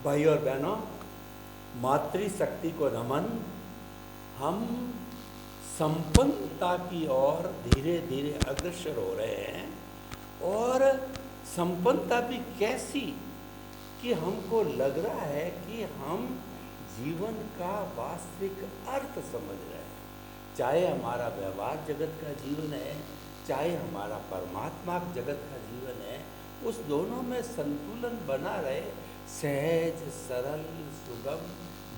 भाई और बहनों, मातृशक्ति को नमन। हम संपन्नता की ओर धीरे धीरे अग्रसर हो रहे हैं, और संपन्नता भी कैसी कि हमको लग रहा है कि हम जीवन का वास्तविक अर्थ समझ रहे हैं। चाहे हमारा व्यवहार जगत का जीवन है, चाहे हमारा परमात्मा जगत का जीवन है, उस दोनों में संतुलन बना रहे, सहज सरल सुगम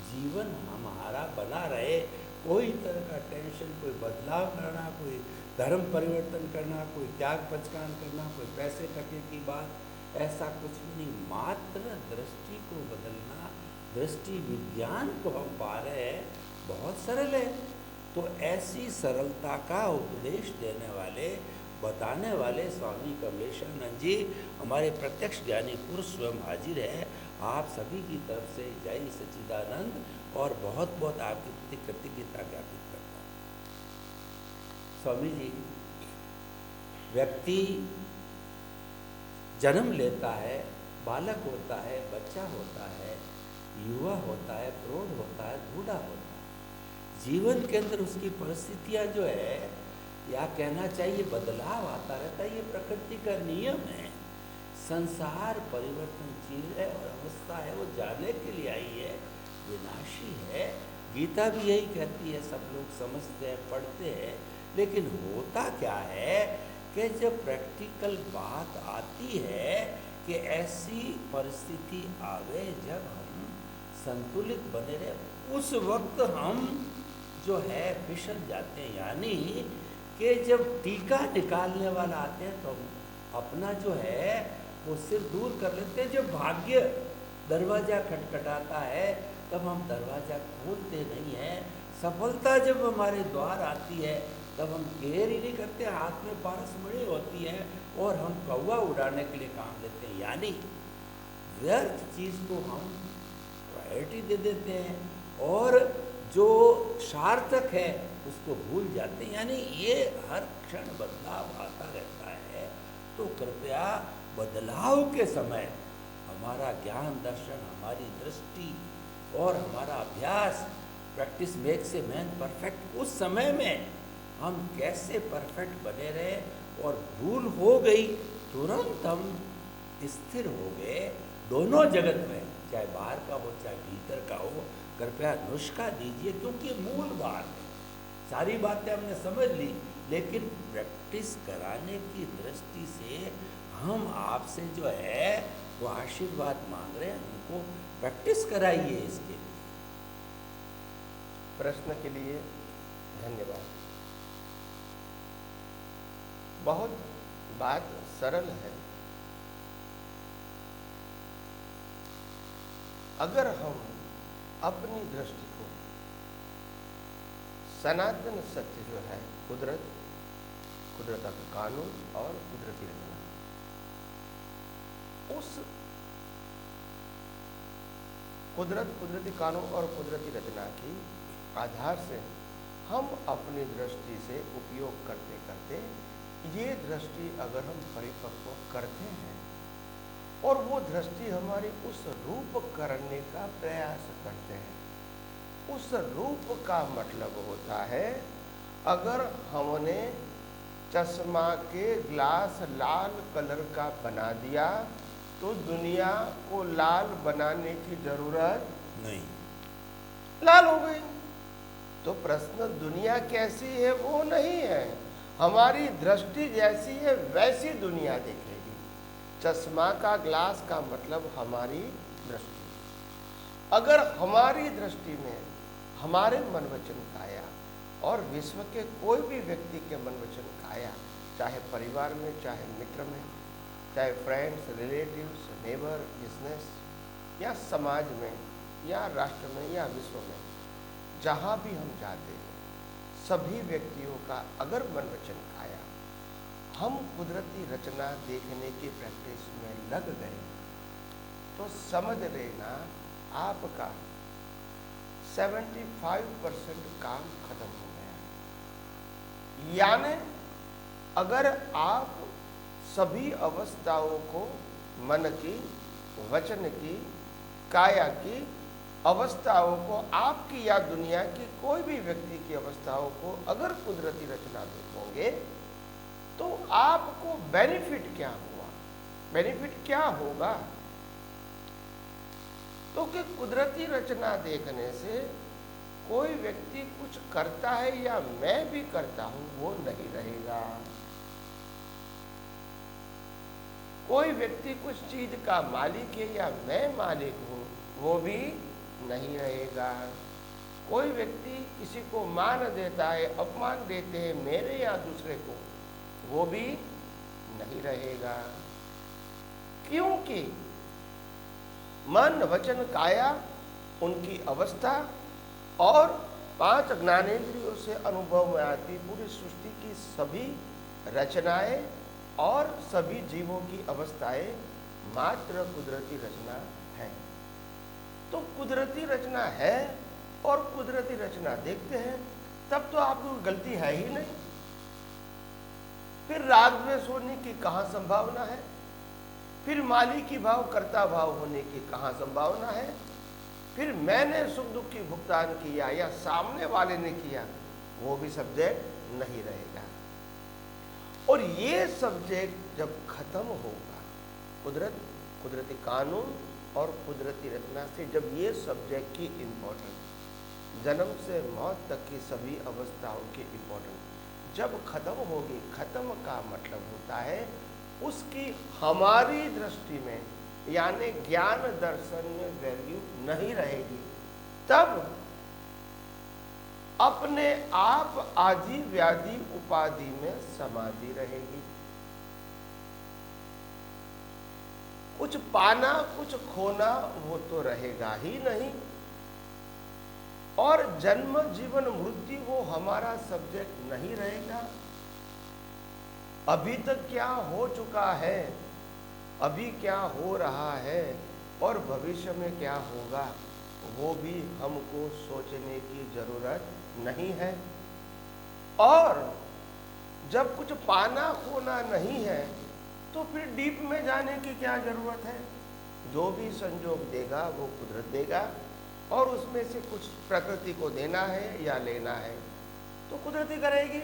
जीवन हमारा बना रहे। कोई तरह का टेंशन, कोई बदलाव करना, कोई धर्म परिवर्तन करना, कोई त्याग पचकान करना, कोई पैसे टके की बात, ऐसा कुछ भी नहीं। मात्र दृष्टि को बदलना, दृष्टि विज्ञान को हम पा रहे हैं। बहुत सरल है। तो ऐसी सरलता का उपदेश देने वाले, बताने वाले स्वामी कमलेशानंद जी, हमारे प्रत्यक्ष ज्ञानी पुरुष स्वयं हाजिर है। आप सभी की तरफ से जय सच्चिदानंद, और बहुत बहुत आपकी प्रति कृतज्ञता ज्ञापित करता हूँ। स्वामी जी, व्यक्ति जन्म लेता है, बालक होता है, बच्चा होता है, युवा होता है, प्रौढ़ होता है, बूढ़ा होता है। जीवन के अंदर उसकी परिस्थितियाँ जो है, या कहना चाहिए बदलाव आता रहता है। ये प्रकृति का नियम है। संसार परिवर्तनशील है और अवस्था है, वो जाने के लिए आई है, विनाशी है। गीता भी यही कहती है, सब लोग समझते हैं, पढ़ते हैं। लेकिन होता क्या है कि जब प्रैक्टिकल बात आती है कि ऐसी परिस्थिति आवे जब हम संतुलित बने रहे, उस वक्त हम जो है फिसल जाते हैं। यानी कि जब टीका निकालने वाला आते हैं तो हम अपना जो है वो सिर दूर कर लेते हैं। जब भाग्य दरवाज़ा खटखटाता है तब हम दरवाज़ा खोलते नहीं हैं। सफलता जब हमारे द्वार आती है तब हम केयर ही नहीं करते, हाथ में पारसमणि होती है और हम कौवा उड़ाने के लिए काम लेते हैं। यानी व्यर्थ चीज़ को हम प्रायोरिटी दे देते हैं और जो सार्थक है उसको भूल जाते हैं। यानी ये हर क्षण बदलाव आता रहता है। तो कृपया बदलाव के समय हमारा ज्ञान दर्शन, हमारी दृष्टि और हमारा अभ्यास, practice makes a man perfect, उस समय में हम कैसे परफेक्ट बने रहे। और भूल हो गई तुरंत हम स्थिर हो गए दोनों जगत में, चाहे बाहर का हो चाहे भीतर का हो। कृपया नुस्खा दीजिए, क्योंकि मूल बात है। सारी बातें हमने समझ ली, लेकिन प्रैक्टिस कराने की दृष्टि से हम आपसे जो है वो आशीर्वाद मांग रहे हैं। हमको प्रैक्टिस कराइए इसके लिए। प्रश्न के लिए धन्यवाद। बहुत बात सरल है। अगर हम अपनी दृष्टि को सनातन सत्य जो है, कुदरत, कुदरत का कानून और कुदरती रचना, उस कुदरत, कुदरती कानून और कुदरती रचना की आधार से हम अपनी दृष्टि से उपयोग करते करते ये दृष्टि अगर हम परिपक्व करते हैं और वो दृष्टि हमारी उस रूप करने का प्रयास करते हैं। उस रूप का मतलब होता है, अगर हमने चश्मा के ग्लास लाल कलर का बना दिया तो दुनिया को लाल बनाने की जरूरत नहीं, लाल हो गई। तो प्रश्न दुनिया कैसी है वो नहीं है, हमारी दृष्टि जैसी है वैसी दुनिया दिखेगी। चश्मा का ग्लास का मतलब हमारी दृष्टि। अगर हमारी दृष्टि में हमारे मन वचन काया और विश्व के कोई भी व्यक्ति के मन वचन काया, चाहे परिवार में, चाहे मित्र में, चाहे फ्रेंड्स, रिलेटिव्स, नेबर, बिजनेस या समाज में या राष्ट्र में या विश्व में, जहाँ भी हम जाते हैं, सभी व्यक्तियों का अगर मन वचन काया, हम कुदरती रचना देखने की प्रैक्टिस में लग गए तो समझ लेना आपका 75% काम खत्म हो गया। यानी अगर आप सभी अवस्थाओं को मन की, वचन की, काया की अवस्थाओं को, आपकी या दुनिया की कोई भी व्यक्ति की अवस्थाओं को अगर कुदरती रचना देखोगे तो आपको बेनिफिट क्या हुआ, बेनिफिट क्या होगा? तो कि कुदरती रचना देखने से कोई व्यक्ति कुछ करता है या मैं भी करता हूं वो नहीं रहेगा। कोई व्यक्ति कुछ चीज का मालिक है या मैं मालिक हूं वो भी नहीं रहेगा। कोई व्यक्ति किसी को मान देता है, अपमान देते हैं मेरे या दूसरे को, वो भी नहीं रहेगा। क्योंकि मन वचन काया उनकी अवस्था और 5 ज्ञानेंद्रियों से अनुभव में आती पूरी सृष्टि की सभी रचनाएं और सभी जीवों की अवस्थाएं मात्र कुदरती रचना है। तो कुदरती रचना है और कुदरती रचना देखते हैं तब तो आपको गलती है ही नहीं। फिर राग द्वेष होने की कहाँ संभावना है? फिर मालिकी भाव कर्ता भाव होने की कहाँ संभावना है? फिर मैंने सुख दुख की भुगतान किया या सामने वाले ने किया, वो भी सब्जेक्ट नहीं रहेगा। और ये सब्जेक्ट जब खत्म होगा, कुदरती कानून और कुदरती रचना से जब ये सब्जेक्ट की इम्पोर्टेंस, जन्म से मौत तक की सभी अवस्थाओं की इम्पोर्टेंस जब खत्म होगी, खत्म का मतलब होता है उसकी हमारी दृष्टि में यानी ज्ञान दर्शन में वैल्यू नहीं रहेगी। तब अपने आप आदि व्याधि उपाधि में समाधि रहेगी। कुछ पाना कुछ खोना वो तो रहेगा ही नहीं। और जन्म जीवन मृत्यु वो हमारा सब्जेक्ट नहीं रहेगा। अभी तक क्या हो चुका है, अभी क्या हो रहा है और भविष्य में क्या होगा वो भी हमको सोचने की जरूरत नहीं है। और जब कुछ पाना खोना नहीं है तो फिर डीप में जाने की क्या जरूरत है? जो भी संजोग देगा वो कुदरत देगा और उसमें से कुछ प्रकृति को देना है या लेना है तो कुदरती करेगी।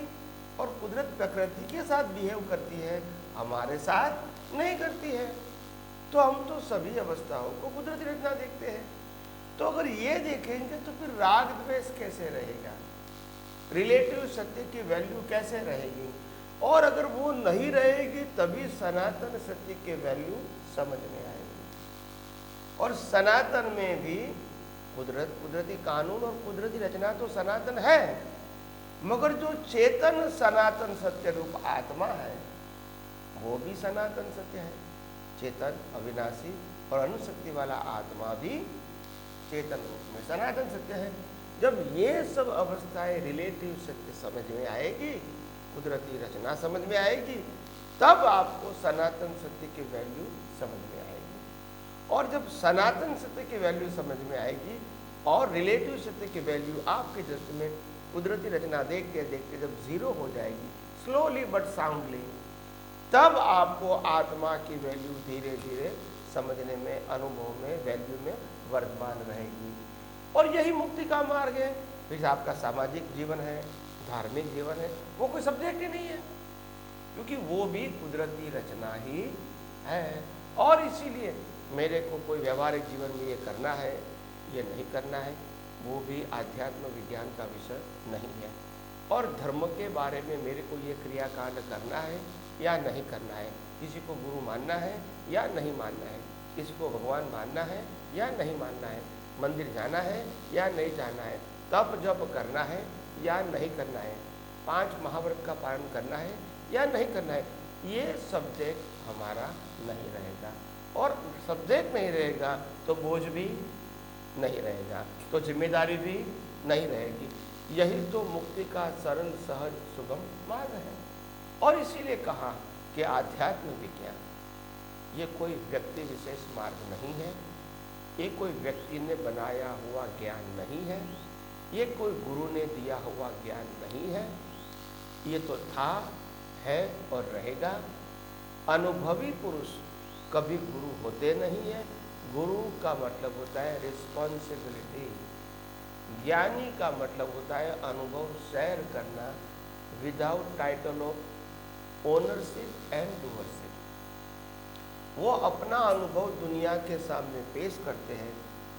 और कुदरत प्रकृति के साथ बिहेव करती है, हमारे साथ नहीं करती है। तो हम तो सभी अवस्थाओं को कुदरती रचना देखते हैं। तो अगर ये देखेंगे तो फिर राग द्वेष कैसे रहेगा, रिलेटिव सत्य की वैल्यू कैसे रहेगी? और अगर वो नहीं रहेगी तभी सनातन सत्य की वैल्यू समझ में आएगी। और सनातन में भी कुदरती कानून और कुदरती रचना तो सनातन है, मगर जो चेतन सनातन सत्य रूप आत्मा है वो भी सनातन सत्य है। चेतन अविनाशी और अनुशक्ति वाला आत्मा भी चेतन रूप में सनातन सत्य है। जब ये सब अवस्थाएं रिलेटिव सत्य समझ में आएगी, कुदरती रचना समझ में आएगी, तब आपको सनातन सत्य की वैल्यू समझ में आएगी। और जब सनातन सत्य की वैल्यू समझ में आएगी और रिलेटिव सत्य की वैल्यू आपकी दृष्टि में कुदरती रचना देखते देखते जब जीरो हो जाएगी, स्लोली बट साउंडली, तब आपको आत्मा की वैल्यू धीरे धीरे समझने में, अनुभव में, वैल्यू में वर्तमान रहेगी। और यही मुक्ति का मार्ग है। फिर आपका सामाजिक जीवन है, धार्मिक जीवन है, वो कोई सब्जेक्ट ही नहीं है, क्योंकि वो भी कुदरती रचना ही है। और इसीलिए मेरे को कोई व्यवहारिक जीवन में ये करना है, ये नहीं करना है, वो भी आध्यात्म विज्ञान का विषय नहीं है। और धर्म के बारे में मेरे को ये क्रियाकांड करना है या नहीं करना है, किसी को गुरु मानना है या नहीं मानना है, किसी को भगवान मानना है या नहीं मानना है, मंदिर जाना है या नहीं जाना है, तप जप करना है या नहीं करना है, 5 महाव्रत का पालन करना है या नहीं करना है, ये सब्जेक्ट हमारा नहीं रहेगा। और सब्जेक्ट नहीं रहेगा तो बोझ भी नहीं रहेगा, तो जिम्मेदारी भी नहीं रहेगी। यही तो मुक्ति का सरल सहज सुगम मार्ग है। और इसीलिए कहा कि आध्यात्म विज्ञान ये कोई व्यक्ति विशेष मार्ग नहीं है, ये कोई व्यक्ति ने बनाया हुआ ज्ञान नहीं है, ये कोई गुरु ने दिया हुआ ज्ञान नहीं है। ये तो था, है और रहेगा। अनुभवी पुरुष कभी गुरु होते नहीं है, गुरु का मतलब होता है रिस्पॉन्सिबिलिटी, ज्ञानी का मतलब होता है अनुभव शेयर करना without title of ownership and doership. वो अपना अनुभव दुनिया के सामने पेश करते हैं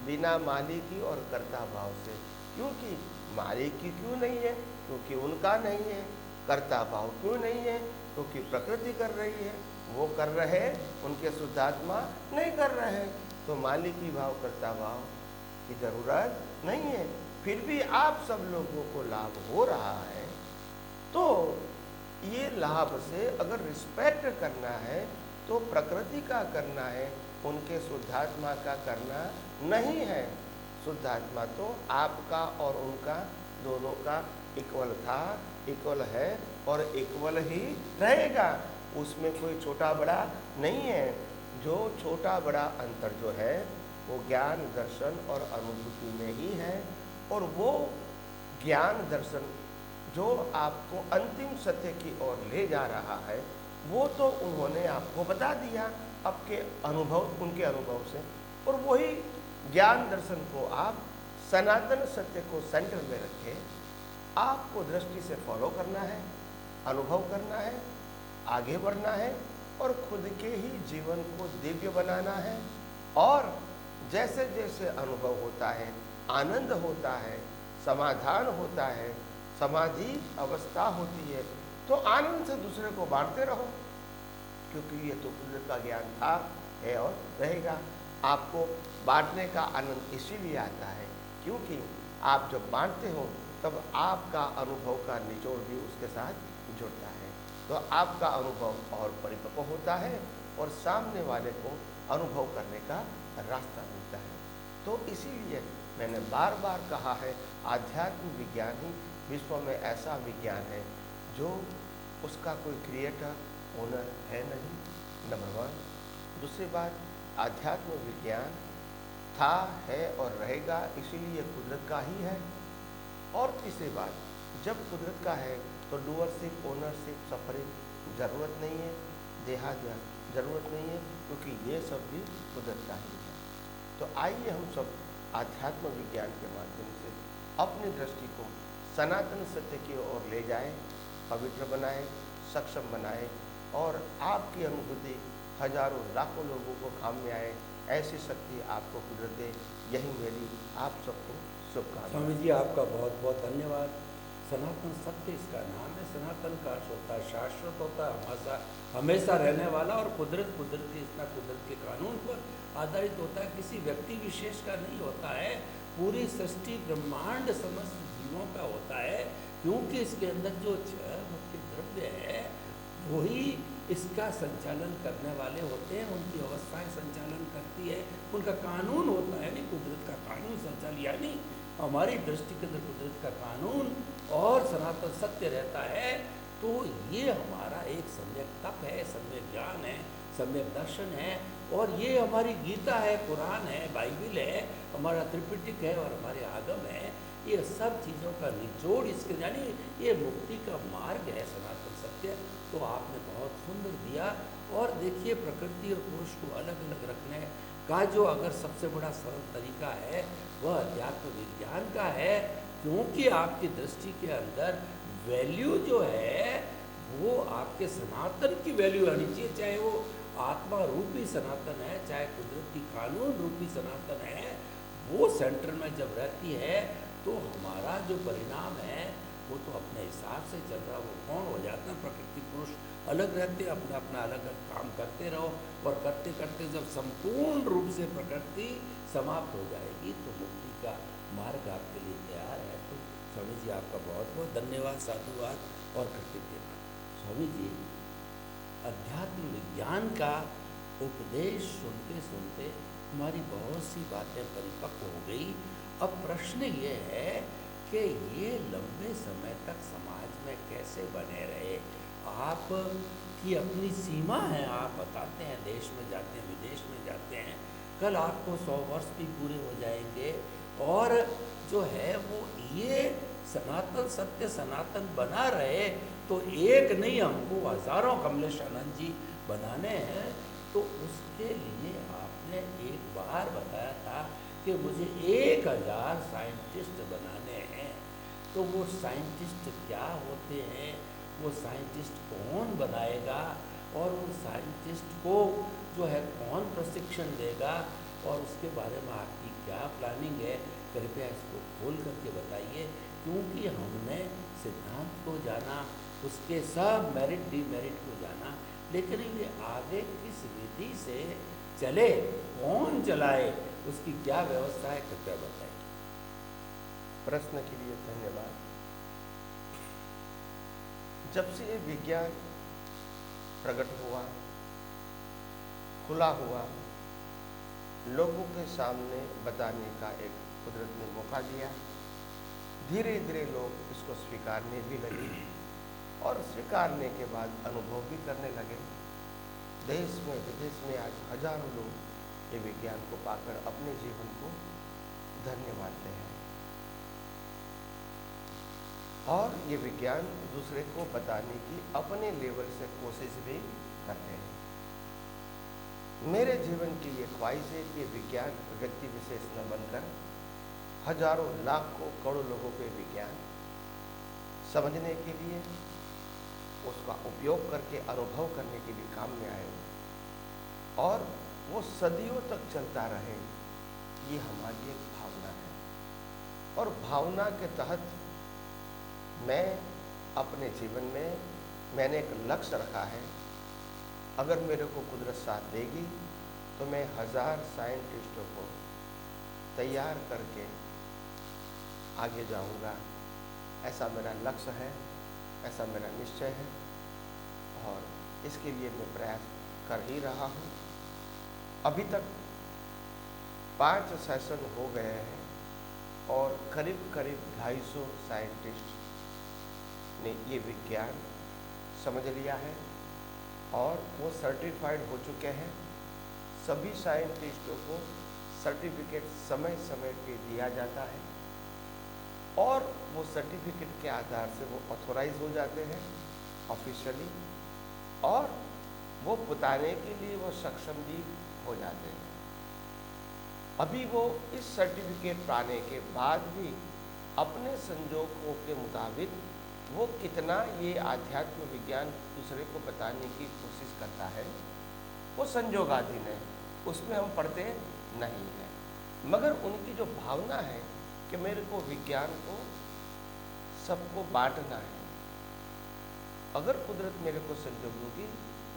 बिना मालिकी और कर्ता भाव से। क्योंकि मालिकी क्यों नहीं है? क्योंकि उनका नहीं है। कर्ता भाव क्यों नहीं है? क्योंकि प्रकृति कर रही है। वो कर रहे, उनके शुद्धात्मा नहीं कर रहे हैं। तो मालिकी भाव कर्ता भाव की जरूरत नहीं है। फिर भी आप सब लोगों को लाभ हो रहा है, तो ये लाभ से अगर रिस्पेक्ट करना है तो प्रकृति का करना है, उनके शुद्धात्मा का करना नहीं है। शुद्धात्मा तो आपका और उनका दोनों का इक्वल था, इक्वल है और इक्वल ही रहेगा। उसमें कोई छोटा बड़ा नहीं है। जो छोटा बड़ा अंतर जो है वो ज्ञान दर्शन और अनुभूति में ही है। और वो ज्ञान दर्शन जो आपको अंतिम सत्य की ओर ले जा रहा है, वो तो उन्होंने आपको बता दिया आपके अनुभव, उनके अनुभव से। और वही ज्ञान दर्शन को आप सनातन सत्य को सेंटर में रखें। आपको दृष्टि से फॉलो करना है, अनुभव करना है, आगे बढ़ना है और खुद के ही जीवन को दिव्य बनाना है। और जैसे जैसे अनुभव होता है, आनंद होता है, समाधान होता है, समाधि अवस्था होती है, तो आनंद से दूसरे को बांटते रहो। क्योंकि ये तो कुदरत का ज्ञान था, है और रहेगा। आपको बांटने का आनंद इसीलिए आता है क्योंकि आप जब बांटते हो तब आपका अनुभव का निचोड़ भी उसके साथ जुड़ता है। तो आपका अनुभव और परिपक्व होता है और सामने वाले को अनुभव करने का रास्ता मिलता है। तो इसीलिए मैंने बार बार कहा है, आध्यात्म विज्ञान ही विश्व में ऐसा विज्ञान है जो उसका कोई क्रिएटर ओनर है नहीं, नंबर वन। दूसरी बात, आध्यात्म विज्ञान था, है और रहेगा, इसीलिए कुदरत का ही है। और तीसरी बात, जब कुदरत का है तो डूअरशिप, ओनरशिप, सफरिंग ज़रूरत नहीं है, देहात ज़रूरत नहीं है, क्योंकि ये सब भी कुदरत का ही है। तो आइए हम सब आध्यात्म विज्ञान के माध्यम से अपनी दृष्टि को सनातन सत्य की ओर ले जाएं, पवित्र बनाएं, सक्षम बनाएं और आपकी अनुभूति हजारों लाखों लोगों को काम में आए, ऐसी शक्ति आपको कुदरत दे। यही मेरी आप सबको शुभकामनाएं। स्वामी जी, आपका बहुत बहुत धन्यवाद। सनातन सत्य इसका नाम है। सनातन का अर्थ होता है शाश्वत होता है, हमेशा हमेशा रहने वाला। और कुदरत, कुदरती इसका कुदरत के कानून पर आधारित होता है, किसी व्यक्ति विशेष का नहीं होता है। पूरी सृष्टि ब्रह्मांड समस्त जीवों का होता है, क्योंकि इसके अंदर जो छह मुख्य द्रव्य है वही इसका संचालन करने वाले होते हैं, उनकी अवस्थाएं संचालन करती है, उनका कानून होता है। नहीं, कुदरत का कानून संचालन, यानी हमारी दृष्टि के अंदर कुदरत का कानून और सनातन सत्य रहता है। तो ये हमारा एक सम्यक तप है, सम्यक ज्ञान है, सम्यक दर्शन है। और ये हमारी गीता है, कुरान है, बाइबिल है, हमारा त्रिपिटक है और हमारे आगम है। ये सब चीज़ों का निचोड़ इसके, यानी ये मुक्ति का मार्ग है सनातन सत्य। तो आपने बहुत सुंदर दिया। और देखिए, प्रकृति और पुरुष को अलग अलग रखने का जो अगर सबसे बड़ा सरल तरीका है वह अध्यात्म विज्ञान का है। क्योंकि आपकी दृष्टि के अंदर वैल्यू जो है वो आपके सनातन की वैल्यू आनी चाहिए, चाहे वो आत्मा रूपी सनातन है, चाहे कुदरती कानून रूपी सनातन है। वो सेंटर में जब रहती है तो हमारा जो परिणाम है वो तो अपने हिसाब से चल रहा, वो कौन हो जाता है। प्रकृति पुरुष अलग रहते, अपना अपना अलग अलग काम करते रहो। और करते करते जब संपूर्ण रूप से प्रकृति समाप्त हो जाएगी तो मुक्ति का मार्ग आपके लिए तैयार है। तो स्वामी जी, आपका बहुत बहुत धन्यवाद, साधुवाद और कृतज्ञता। स्वामी जी, अध्यात्म विज्ञान का उपदेश सुनते सुनते हमारी बहुत सी बातें परिपक्व हो गई। अब प्रश्न ये है कि ये लंबे समय तक समाज में कैसे बने रहे। आप की अपनी सीमा है, आप बताते हैं देश में जाते हैं, विदेश में जाते हैं, कल आपको 100 वर्ष भी पूरे हो जाएंगे। और जो है वो ये सनातन सत्य सनातन बना रहे, तो एक नहीं हमको हजारों कमलेश आनंद जी बनाने हैं। तो उसके लिए आपने एक बार कि मुझे 1000 साइंटिस्ट बनाने हैं, तो वो साइंटिस्ट क्या होते हैं, वो साइंटिस्ट कौन बनाएगा, और उन साइंटिस्ट को जो है कौन प्रशिक्षण देगा, और उसके बारे में आपकी क्या प्लानिंग है, कृपया इसको खोल करके बताइए। क्योंकि हमने सिद्धांत को जाना, उसके सब मेरिट डीमेरिट को जाना, लेकिन ये आगे किस विधि से चले, कौन चलाए, उसकी क्या व्यवस्था है, कृपया बताइए। प्रश्न के लिए धन्यवाद। जब से ये विज्ञान प्रकट हुआ, खुला हुआ, लोगों के सामने बताने का एक कुदरत ने मौका दिया, धीरे धीरे लोग इसको स्वीकारने भी लगे, और स्वीकारने के बाद अनुभव भी करने लगे। देश में विदेश में आज हजारों लोग ये विज्ञान को पाकर अपने जीवन को धन्य मानते हैं, और ये विज्ञान दूसरे को बताने की अपने लेवल से कोशिश भी करते हैं। मेरे जीवन की ये ख्वाहिश है कि विज्ञान व्यक्ति विशेष न बनकर हजारों लाखों करोड़ों लोगों को विज्ञान समझने के लिए, उसका उपयोग करके अनुभव करने के लिए काम में आए, और वो सदियों तक चलता रहे। ये हमारी एक भावना है, और भावना के तहत मैं अपने जीवन में मैंने एक लक्ष्य रखा है। अगर मेरे को कुदरत साथ देगी तो मैं 1000 साइंटिस्टों को तैयार करके आगे जाऊंगा। ऐसा मेरा लक्ष्य है, ऐसा मेरा निश्चय है, और इसके लिए मैं प्रयास कर ही रहा हूँ। अभी तक 5 सेशन हो गए हैं, और करीब करीब 250 साइंटिस्ट ने ये विज्ञान समझ लिया है, और वो सर्टिफाइड हो चुके हैं। सभी साइंटिस्टों को सर्टिफिकेट समय समय पे दिया जाता है, और वो सर्टिफिकेट के आधार से वो ऑथोराइज हो जाते हैं ऑफिशियली, और वो बताने के लिए वो सक्षम भी हो जाते हैं। अभी वो इस सर्टिफिकेट पाने के बाद भी अपने संजोगों के मुताबिक वो कितना ये आध्यात्म विज्ञान दूसरे को बताने की कोशिश करता है, वो संजोगाधीन है, उसमें हम पढ़ते नहीं हैं। मगर उनकी जो भावना है कि मेरे को विज्ञान को सबको बांटना है, अगर कुदरत मेरे को संजोग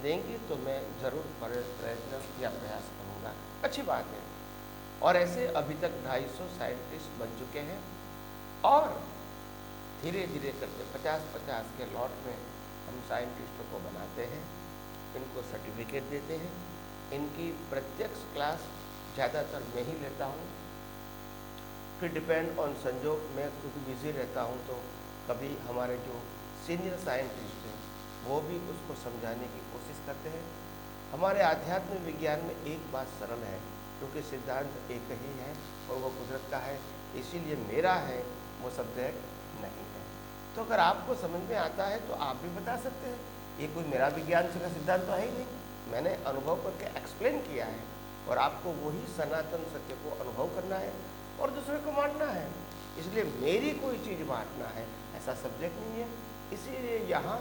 देंगी तो मैं ज़रूर प्रयत्न या प्रयास करूँगा। अच्छी बात है। और ऐसे अभी तक 250 साइंटिस्ट बन चुके हैं, और धीरे धीरे करके 50-50 के लॉट में हम साइंटिस्टों को बनाते हैं, इनको सर्टिफिकेट देते हैं। इनकी प्रत्यक्ष क्लास ज़्यादातर मैं ही लेता हूँ, फिर डिपेंड ऑन संजोग मैं क्योंकि बिजी रहता हूँ, तो कभी हमारे जो सीनियर साइंटिस्ट हैं वो भी उसको समझाने की कोशिश करते हैं। हमारे आध्यात्मिक विज्ञान में एक बात सरल है, क्योंकि सिद्धांत एक ही है और वो कुदरत का है, इसीलिए मेरा है, वो सब्जेक्ट नहीं है। तो अगर आपको समझ में आता है तो आप भी बता सकते हैं। ये कोई मेरा विज्ञान से सिद्धांत तो है ही नहीं, मैंने अनुभव करके एक्सप्लेन किया है, और आपको वही सनातन सत्य को अनुभव करना है और दूसरे को बांटना है। इसलिए मेरी कोई चीज़ बांटना है ऐसा सब्जेक्ट नहीं है। इसीलिए यहाँ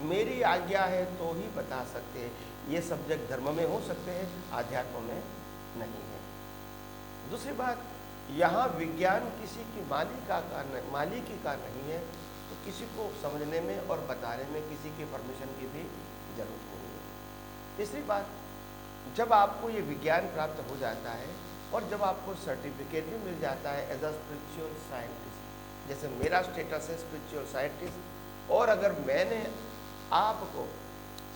मेरी आज्ञा है तो ही बता सकते हैं। ये सब्जेक्ट धर्म में हो सकते हैं, आध्यात्म में नहीं है। दूसरी बात, यहाँ विज्ञान किसी की मालिकी का नहीं है, तो किसी को समझने में और बताने में किसी की परमिशन की भी जरूरत नहीं है। तीसरी बात, जब आपको ये विज्ञान प्राप्त हो जाता है और जब आपको सर्टिफिकेट भी मिल जाता है एज अ स्पिरिचुअल साइंटिस्ट, जैसे मेरा स्टेटस है स्पिरिचुअल साइंटिस्ट, और अगर मैंने आपको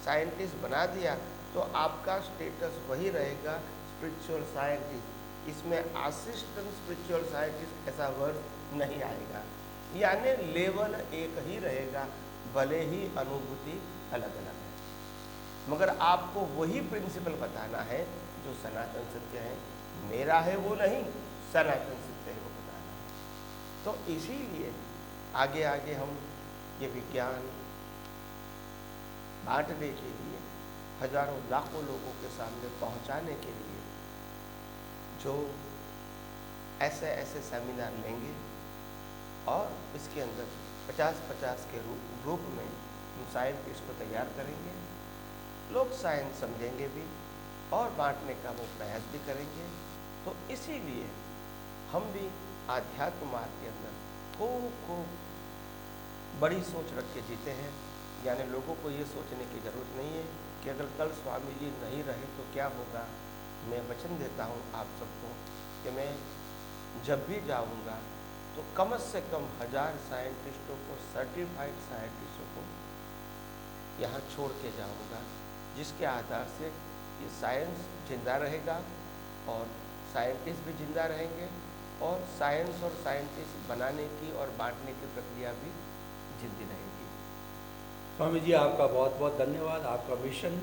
साइंटिस्ट बना दिया तो आपका स्टेटस वही रहेगा स्पिरिचुअल साइंटिस्ट। इसमें असिस्टेंट स्पिरिचुअल साइंटिस्ट ऐसा वर्ड नहीं आएगा, यानी लेवल एक ही रहेगा, भले ही अनुभूति अलग अलग है, मगर आपको वही प्रिंसिपल बताना है जो सनातन सत्य है। मेरा है वो नहीं, सनातन सत्य है वो बताना है। तो इसीलिए आगे आगे हम ये विज्ञान बांटने के लिए, हजारों लाखों लोगों के सामने पहुंचाने के लिए जो ऐसे ऐसे सेमिनार लेंगे और इसके अंदर 50-50 के ग्रुप में हम साइंटिस्ट को तैयार करेंगे। लोग साइंस समझेंगे भी और बांटने का वो प्रयास भी करेंगे। तो इसीलिए हम भी आध्यात्म मार्ग के अंदर खूब बड़ी सोच रख के जीते हैं। यानी लोगों को ये सोचने की ज़रूरत नहीं है कि अगर कल स्वामी जी नहीं रहे तो क्या होगा। मैं वचन देता हूँ आप सबको कि मैं जब भी जाऊँगा तो कम से कम 1000 साइंटिस्टों को, सर्टिफाइड साइंटिस्टों को यहाँ छोड़ के जाऊँगा, जिसके आधार से ये साइंस जिंदा रहेगा और साइंटिस्ट भी जिंदा रहेंगे और साइंस और साइंटिस्ट बनाने की और बांटने की प्रक्रिया भी जिंदी रहेगी। स्वामी जी आपका बहुत बहुत धन्यवाद। आपका मिशन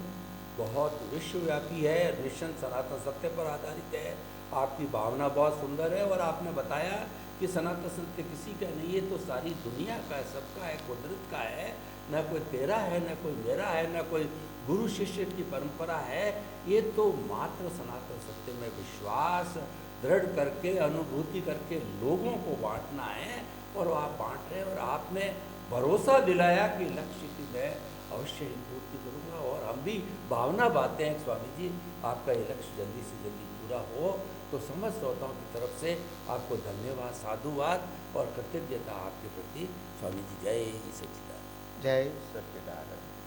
बहुत विश्वव्यापी है, मिशन सनातन सत्य पर आधारित है। आपकी भावना बहुत सुंदर है और आपने बताया कि सनातन सत्य किसी का नहीं है, तो सारी दुनिया का है, सबका है, कुदरत का है। न कोई तेरा है, न कोई मेरा है, न कोई गुरु शिष्य की परंपरा है। ये तो मात्र सनातन सत्य में विश्वास दृढ़ करके, अनुभूति करके लोगों को बांटना है और आप बांट रहे हैं। और आपने भरोसा दिलाया कि लक्ष्य की मैं अवश्य ही पूर्ति करूँगा। और हम भी भावना बातें हैं स्वामी जी, आपका ये लक्ष्य जल्दी से जल्दी पूरा हो। तो समस्त श्रोताओं की तरफ से आपको धन्यवाद, साधुवाद और कृतज्ञता आपके प्रति। स्वामी जी जय सच्चिदानंद। जय सच्चिदानंद।